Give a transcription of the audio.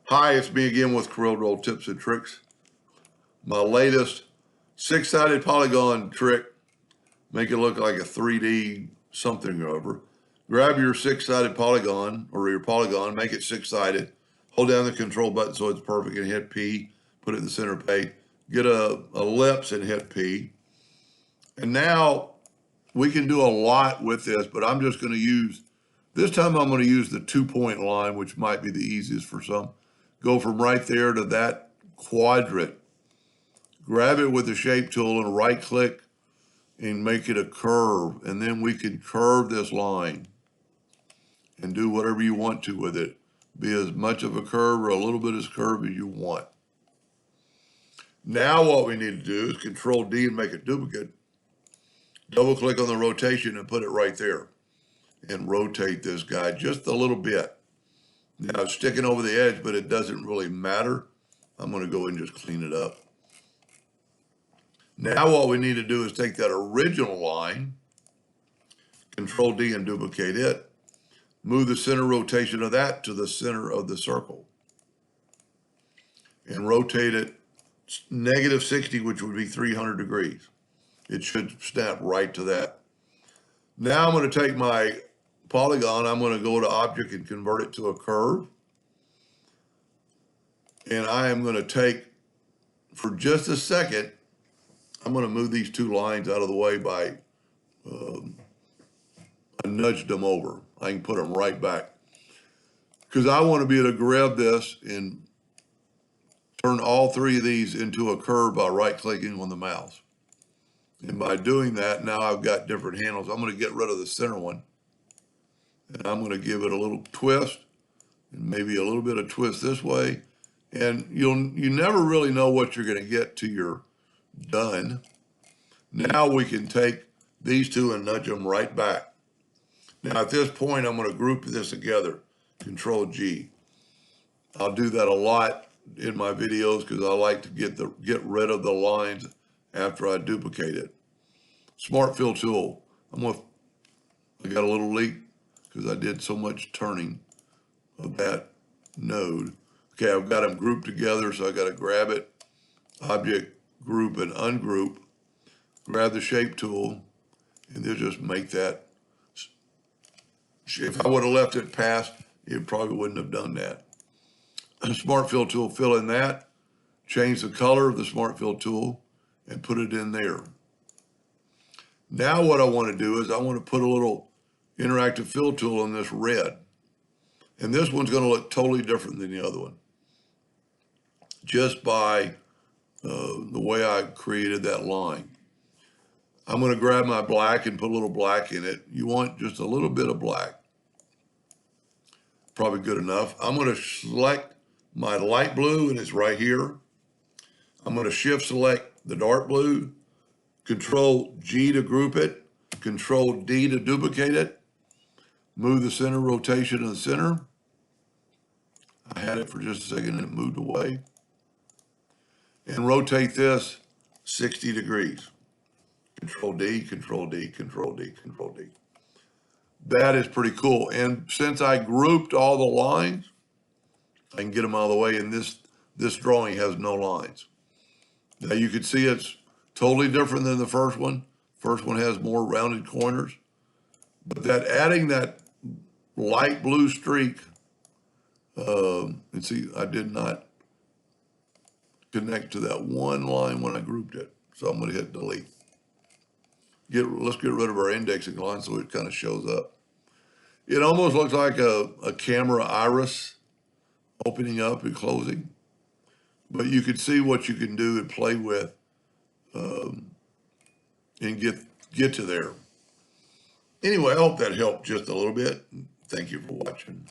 Hi, it's me again with Corel Draw tips and tricks. My latest six-sided polygon trick. Make it look like a 3D something or other. Grab your six-sided polygon or your polygon, make it six-sided. Hold down the control button so it's perfect and hit P. Put it in the center page. Get a ellipse and hit P. And now we can do a lot with this, but I'm just going to use, this time I'm going to use the 2-point line, which might be the easiest for some. Go from right there to that quadrant. Grab it with the shape tool and right click and make it a curve. And then we can curve this line and do whatever you want to with it. Be as much of a curve or a little bit as curve as you want. Now what we need to do is Control D and make a duplicate. Double click on the rotation and put it right there. And rotate this guy just a little bit. Now it's sticking over the edge, but it doesn't really matter. I'm going to go and just clean it up. Now what we need to do is take that original line, Control D and duplicate it. Move the center rotation of that to the center of the circle. And rotate it -60, which would be 300 degrees. It should snap right to that. Now I'm going to take my polygon, I'm going to go to Object and convert it to a curve. And I am going to take, for just a second, I'm going to move these two lines out of the way by, I nudged them over. I can put them right back. Because I want to be able to grab this and turn all three of these into a curve by right-clicking on the mouse. And by doing that, now I've got different handles. I'm going to get rid of the center one. And I'm going to give it a little twist, and maybe a little bit of twist this way. And you never really know what you're going to get till you're done. Now we can take these two and nudge them right back. Now at this point, I'm going to group this together. Control G. I'll do that a lot in my videos because I like to get rid of the lines after I duplicate it. Smart Fill tool. I got a little leak because I did so much turning of that node. Okay, I've got them grouped together, so I got to grab it, Object, Group, and Ungroup. Grab the Shape tool, and then just make that. If I would have left it past, it probably wouldn't have done that. Smart Fill tool, fill in that. Change the color of the Smart Fill tool and put it in there. Now what I want to do is I want to put a little interactive fill tool in this red. And this one's going to look totally different than the other one. Just by the way I created that line. I'm going to grab my black and put a little black in it. You want just a little bit of black. Probably good enough. I'm going to select my light blue, and it's right here. I'm going to shift select the dark blue, Control G to group it, Control D to duplicate it, move the center rotation to the center. I had it for just a second and it moved away. And rotate this 60 degrees. Control D, Control D, Control D, Control D. That is pretty cool. And since I grouped all the lines, I can get them out of the way, and this drawing has no lines. Now you can see it's totally different than the first one. First one has more rounded corners. But that adding that light blue streak, and see, I did not connect to that one line when I grouped it. So I'm going to hit delete. Let's get rid of our indexing line so it kind of shows up. It almost looks like a camera iris opening up and closing. But you can see what you can do and play with and get to there. Anyway, I hope that helped just a little bit. Thank you for watching.